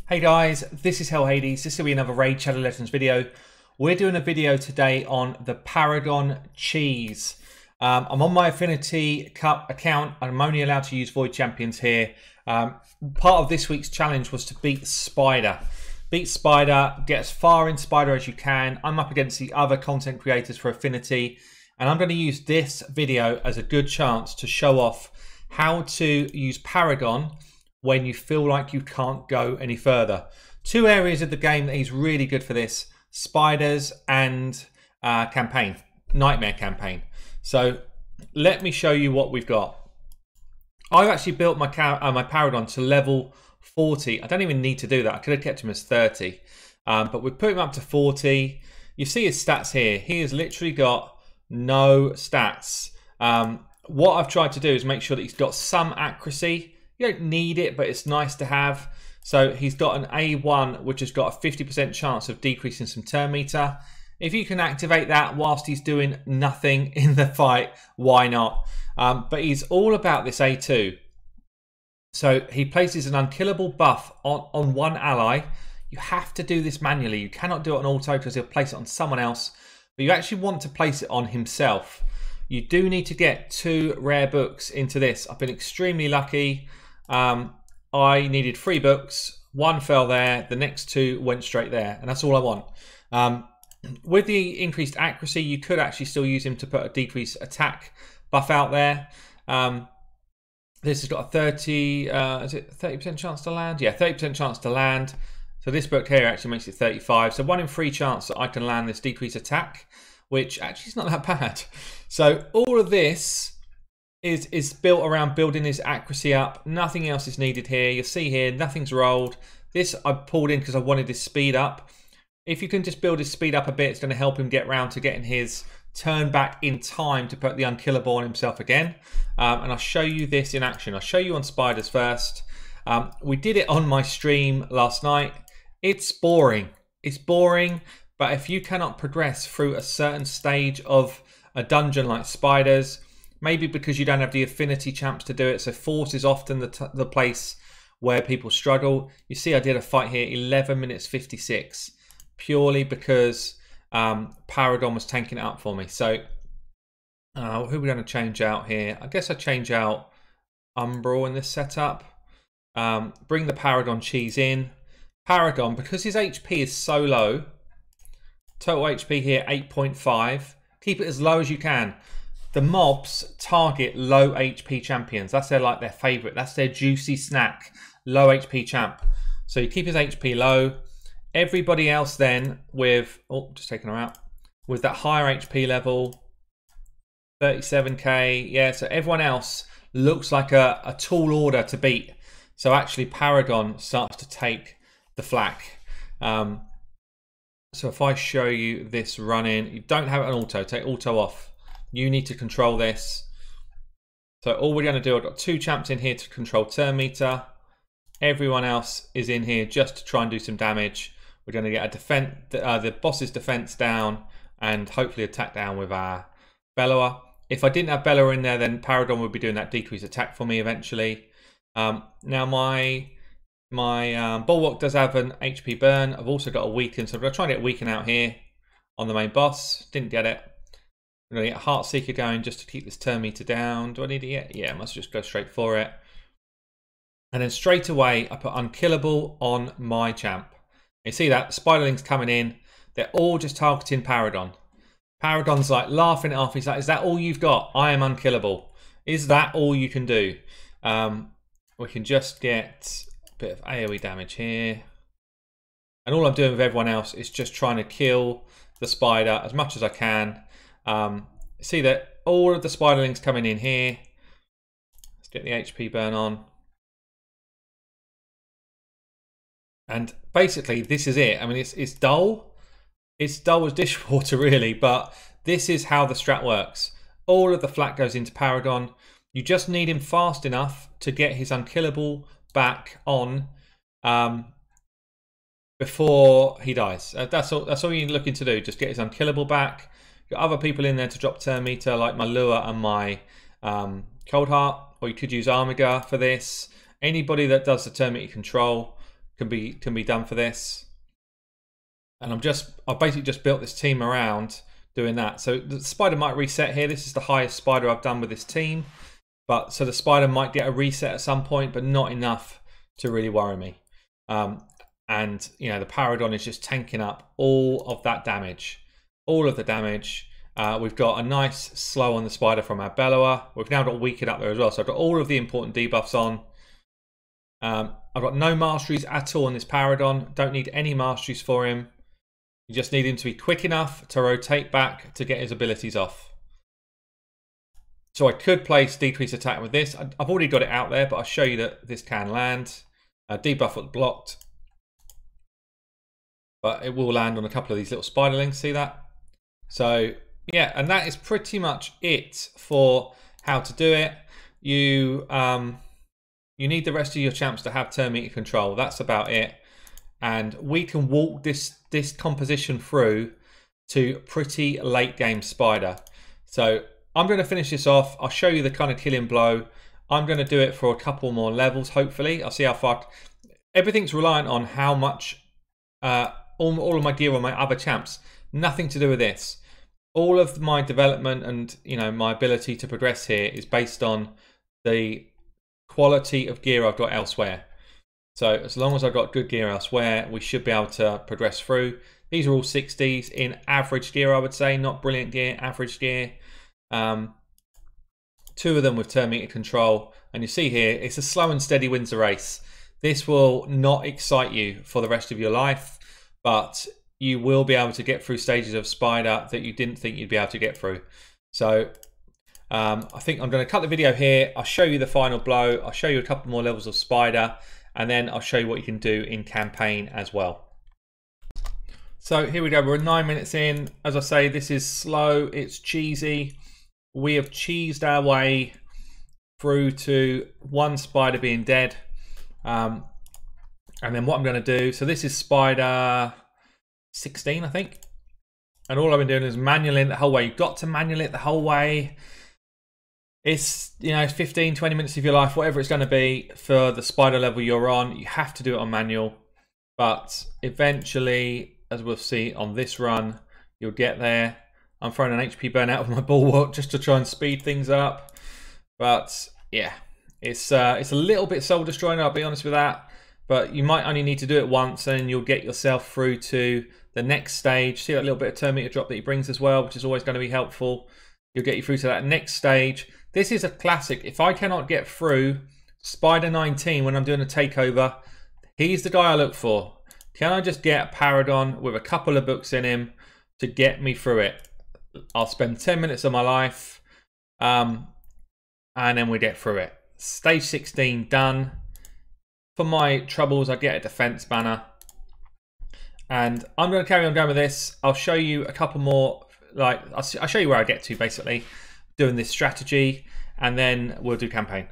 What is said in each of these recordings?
Hey guys, this is Hell Hades. This will be another Raid Shadow Legends video. We're doing a video today on the Paragon cheese. I'm on my Affinity Cup account and I'm only allowed to use Void Champions here. Part of this week's challenge was to beat Spider. Beat Spider, get as far in Spider as you can. I'm up against the other content creators for Affinity, and I'm going to use this video as a good chance to show off how to use Paragon when you feel like you can't go any further. Two areas of the game that he's really good for this: spiders and campaign, nightmare campaign. So let me show you what we've got. I've actually built my Paragon to level 40. I don't even need to do that. I could have kept him as 30, but we put him up to 40. You see his stats here. He has literally got no stats. What I've tried to do is make sure that he's got some accuracy. You don't need it, but it's nice to have. So he's got an A1, which has got a 50% chance of decreasing some turn meter. If you can activate that whilst he's doing nothing in the fight, why not? But he's all about this A2. So he places an unkillable buff on one ally. You have to do this manually. You cannot do it on auto because he'll place it on someone else. But you actually want to place it on himself. You do need to get 2 rare books into this. I've been extremely lucky. I needed 3 books. 1 fell there. The next 2 went straight there. And that's all I want. With the increased accuracy, you could actually still use him to put a decreased attack buff out there. This has got a 30% chance to land? Yeah, 30% chance to land. So this book here actually makes it 35. So 1 in 3 chance that I can land this decreased attack, which actually is not that bad. So all of this is built around building his accuracy up. Nothing else is needed here. You'll see here, nothing's rolled. This I pulled in because I wanted his speed up. If you can just build his speed up a bit, it's going to help him get round to getting his turn back in time to put the unkillable on himself again. And I'll show you this in action. I'll show you on spiders first. We did it on my stream last night. It's boring. It's boring, but if you cannot progress through a certain stage of a dungeon like spiders, maybe because you don't have the affinity champs to do it, so force is often the place where people struggle. You see I did a fight here, 11 minutes 56, purely because Paragon was tanking it up for me. So who are we going to change out here? I guess I change out Umbral in this setup. Bring the Paragon cheese in. Paragon, because his HP is so low, total HP here 8.5, keep it as low as you can. The mobs target low HP champions. That's their favorite. That's their juicy snack. Low HP champ. So you keep his HP low. Everybody else then with, oh, just taking her out, with that higher HP level, 37k. Yeah, so everyone else looks like a tall order to beat. So actually Paragon starts to take the flak. So if I show you this running, you don't have it on auto. Take auto off. You need to control this. So all we're going to do, I've got 2 champs in here to control turn meter. Everyone else is in here just to try and do some damage. We're going to get the boss's defense down and hopefully attack down with our Bellower. If I didn't have Bellower in there, then Paragon would be doing that decreased attack for me eventually. Now my Bulwark does have an HP burn. I've also got a weaken, so I'm going to try and get weaken out here on the main boss. Didn't get it. I'm going to get a Heart Seeker going just to keep this turn meter down. Do I need it yet? Yeah, I must just go straight for it. And then straight away, I put unkillable on my champ. You see that? Spiderlings coming in. They're all just targeting Paragon. Paragon's like laughing it off. He's like, is that all you've got? I am unkillable. Is that all you can do? We can just get a bit of AoE damage here. And all I'm doing with everyone else is just trying to kill the spider as much as I can. See that all of the spiderlings coming in here. Let's get the HP burn on. And basically this is it. I mean, it's dull. It's dull as dishwater really, but this is how the strat works. All of the flak goes into Paragon. You just need him fast enough to get his unkillable back on before he dies. That's all you're looking to do. Just get his unkillable back. Got other people in there to drop turn meter, like my Lure and my Cold Heart, or you could use Armiger for this. Anybody that does the turn meter control can be done for this. And I've basically just built this team around doing that. So the spider might reset here. This is the highest spider I've done with this team. But so the spider might get a reset at some point, but not enough to really worry me. And you know, the Paragon is just tanking up all of that damage, all of the damage. We've got a nice slow on the spider from our Bellower. We've now got Weakened up there as well. So I've got all of the important debuffs on. I've got no masteries at all on this Paragon. Don't need any masteries for him. You just need him to be quick enough to rotate back to get his abilities off. So I could place decrease attack with this. I've already got it out there, but I'll show you that this can land. Debuff was blocked. But it will land on a couple of these little spiderlings, see that? So yeah, and that is pretty much it for how to do it. You need the rest of your champs to have turn meter control. That's about it. And we can walk this composition through to pretty late game spider. So I'm going to finish this off. I'll show you the kind of killing blow. I'm going to do it for a couple more levels, hopefully. I'll see how far. Everything's reliant on how much all of my gear on my other champs. Nothing to do with this. All of my development and, you know, my ability to progress here is based on the quality of gear I've got elsewhere. So as long as I've got good gear elsewhere, we should be able to progress through. These are all 60s in average gear, I would say, not brilliant gear, average gear. Two of them with turn meter control. And you see here, it's a slow and steady wins the race. This will not excite you for the rest of your life, but you will be able to get through stages of spider that you didn't think you'd be able to get through. So I think I'm going to cut the video here. I'll show you the final blow. I'll show you a couple more levels of spider, and then I'll show you what you can do in campaign as well. So here we go. We're 9 minutes in. As I say, this is slow. It's cheesy. We have cheesed our way through to one spider being dead. And then what I'm going to do, so this is spider 16, I think. And all I've been doing is manualing the whole way. You've got to manual it the whole way. It's, you know, it's 15, 20 minutes of your life, whatever it's going to be for the spider level you're on. You have to do it on manual. But eventually, as we'll see on this run, you'll get there. I'm throwing an HP burnout with my bulwark just to try and speed things up. But yeah, it's a little bit soul destroying, I'll be honest with that. But you might only need to do it once and you'll get yourself through to the next stage. See that little bit of turn meter drop that he brings as well, which is always going to be helpful. You'll get you through to that next stage. This is a classic. If I cannot get through Spider 19 when I'm doing a takeover, he's the guy I look for. Can I just get a Paragon with a couple of books in him to get me through it? I'll spend 10 minutes of my life and then we get through it. Stage 16 done. For my troubles, I get a defense banner. And I'm going to carry on going with this. I'll show you a couple more, like, I'll show you where I get to, basically, doing this strategy, and then we'll do campaign.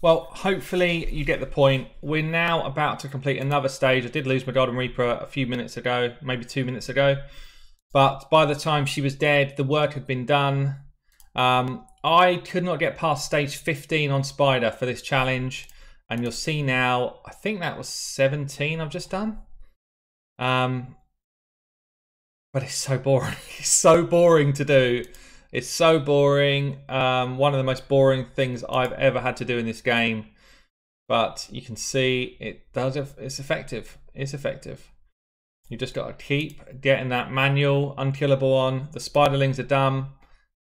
Well, hopefully you get the point. We're now about to complete another stage. I did lose my Golden Reaper a few minutes ago, maybe 2 minutes ago. But by the time she was dead, the work had been done. I could not get past stage 15 on Spider for this challenge. And you'll see now, I think that was 17 I've just done. But it's so boring. It's so boring to do. It's so boring. One of the most boring things I've ever had to do in this game. But you can see it does. It's effective. It's effective. You just got to keep getting that manual unkillable on. The spiderlings are dumb.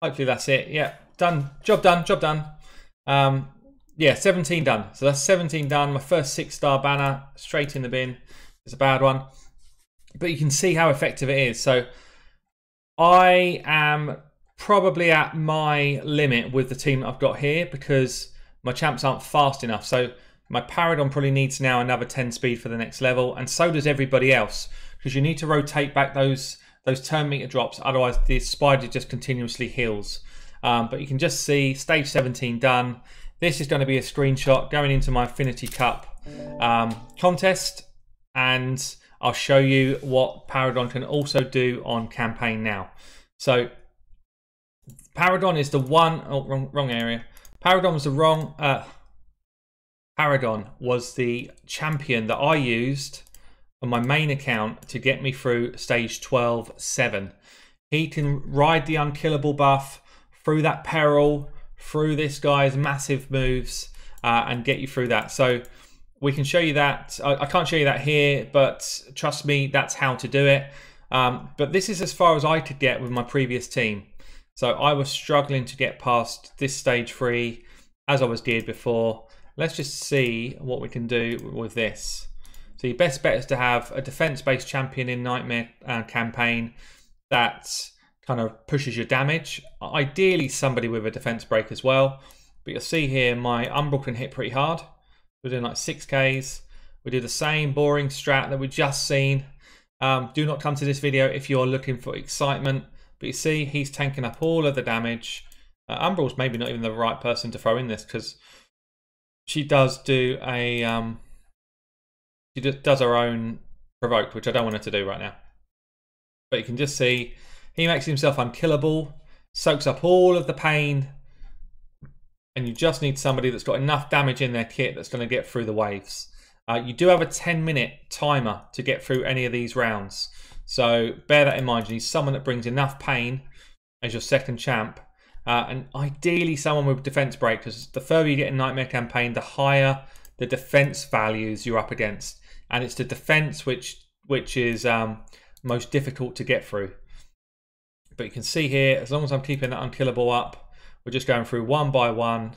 Hopefully that's it. Yeah, done. Job done. Job done. Yeah, 17 done. So that's 17 done. My first 6-star banner straight in the bin. It's a bad one. But you can see how effective it is. So I am probably at my limit with the team that I've got here because my champs aren't fast enough. So my Paragon probably needs now another 10 speed for the next level. And so does everybody else. Because you need to rotate back those turn meter drops. Otherwise, the spider just continuously heals. But you can just see stage 17 done. This is going to be a screenshot going into my Affinity Cup contest, and I'll show you what Paragon can also do on campaign now. So Paragon is the one, oh, wrong area. Paragon was the wrong, Paragon was the champion that I used on my main account to get me through stage 12-7. He can ride the unkillable buff through that peril, through this guy's massive moves, and get you through that. So we can show you that. I can't show you that here, but trust me, that's how to do it. But this is as far as I could get with my previous team. So I was struggling to get past this stage 3 as I was geared before. Let's just see what we can do with this. So your best bet is to have a defense-based champion in Nightmare campaign that kind of pushes your damage. Ideally somebody with a defense break as well. But you'll see here my Umbral can hit pretty hard. We're doing like 6Ks. We do the same boring strat that we just seen. Do not come to this video if you're looking for excitement. But you see he's tanking up all of the damage. Umbral's maybe not even the right person to throw in this because she does do a she just does her own provoke, which I don't want her to do right now. But you can just see he makes himself unkillable, soaks up all of the pain, and you just need somebody that's got enough damage in their kit that's going to get through the waves. You do have a 10-minute timer to get through any of these rounds, so bear that in mind. You need someone that brings enough pain as your second champ. And ideally someone with defense break, because the further you get in Nightmare campaign, the higher the defense values you're up against, and it's the defense which is most difficult to get through. But you can see here, as long as I'm keeping that unkillable up, we're just going through one by one,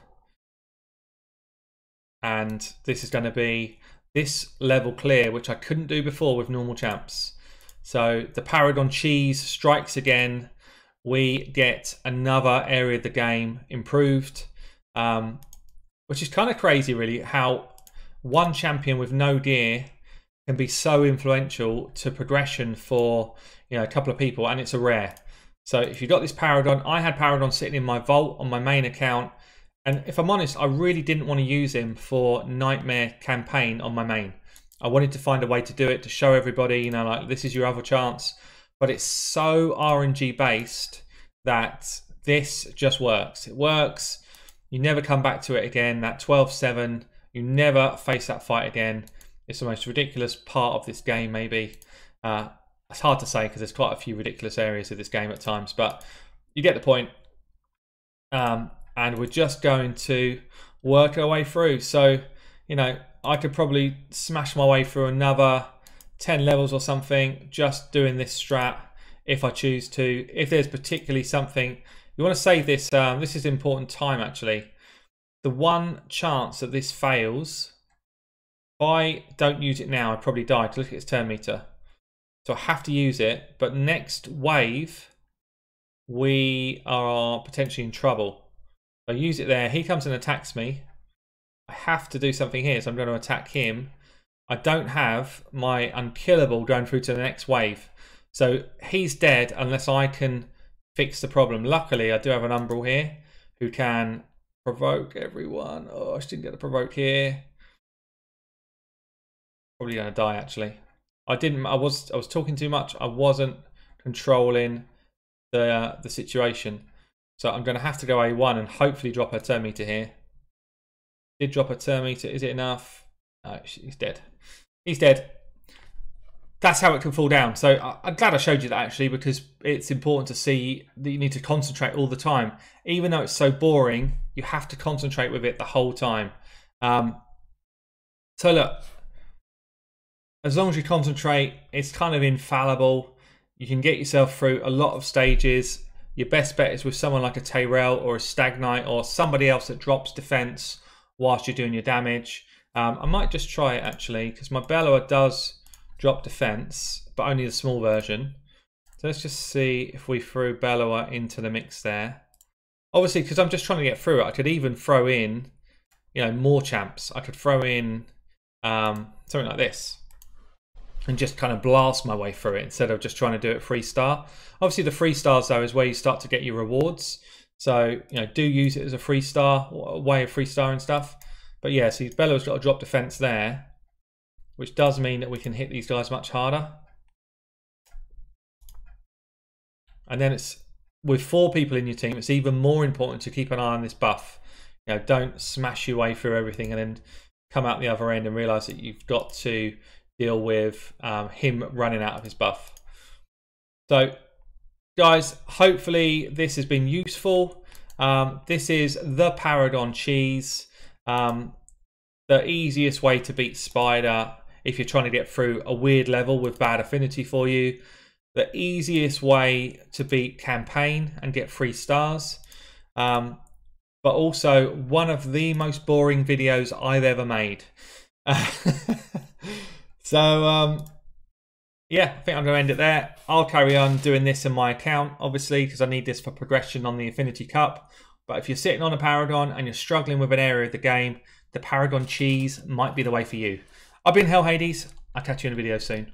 and this is going to be this level clear, which I couldn't do before with normal champs. So the Paragon cheese strikes again. We get another area of the game improved, which is kind of crazy really, how one champion with no gear can be so influential to progression for, you know, a couple of people, and it's a rare. So if you've got this Paragon, I had Paragon sitting in my vault on my main account, and if I'm honest, I really didn't want to use him for Nightmare campaign on my main. I wanted to find a way to do it, to show everybody, you know, like this is your other chance. But it's so RNG based that this just works. It works. You never come back to it again. That 12-7, you never face that fight again. It's the most ridiculous part of this game, maybe. It's hard to say because there's quite a few ridiculous areas of this game at times, but you get the point. And we're just going to work our way through. So, you know, I could probably smash my way through another 10 levels or something just doing this strat if I choose to. If there's particularly something you want to save this, this is important time actually. The one chance that this fails, if I don't use it now, I probably die. Look at its turn meter, so I have to use it. But next wave we are potentially in trouble. I use it there, he comes and attacks me, I have to do something here, so I'm going to attack him. I don't have my unkillable going through to the next wave. So he's dead unless I can fix the problem. Luckily, I do have an Umbral here who can provoke everyone. Oh, I didn't get the provoke here. Probably going to die, actually. I was talking too much. I wasn't controlling the situation. So I'm going to have to go A1 and hopefully drop her turn meter here. Did drop a turn meter. Is it enough? No, he's dead. He's dead. That's how it can fall down. So I'm glad I showed you that actually, because it's important to see that you need to concentrate all the time. Even though it's so boring, you have to concentrate with it the whole time. So look, as long as you concentrate, it's kind of infallible. You can get yourself through a lot of stages. Your best bet is with someone like a Tyrell or a Stag Knight or somebody else that drops defense whilst you're doing your damage. I might just try it actually, because my Bellower does drop defense, but only the small version. So let's just see if we threw Bellower into the mix there. Obviously, because I'm just trying to get through it, I could even throw in, you know, more champs. I could throw in something like this and just kind of blast my way through it instead of just trying to do it 3-star. Obviously, the 3-stars though is where you start to get your rewards. So, you know, do use it as a 3-star, way of 3-starring stuff. But yeah, see, Bellower's got a drop defense there, which does mean that we can hit these guys much harder. And then it's with 4 people in your team, it's even more important to keep an eye on this buff. You know, don't smash your way through everything and then come out the other end and realize that you've got to deal with him running out of his buff. So guys, hopefully this has been useful. This is the Paragon cheese, the easiest way to beat Spider if you're trying to get through a weird level with bad affinity for you. The easiest way to beat Campaign and get 3 stars. But also one of the most boring videos I've ever made. So yeah, I think I'm going to end it there. I'll carry on doing this in my account, obviously, because I need this for progression on the Affinity Cup. But if you're sitting on a Paragon and you're struggling with an area of the game, the Paragon cheese might be the way for you. I've been Hell Hades. I'll catch you in a video soon.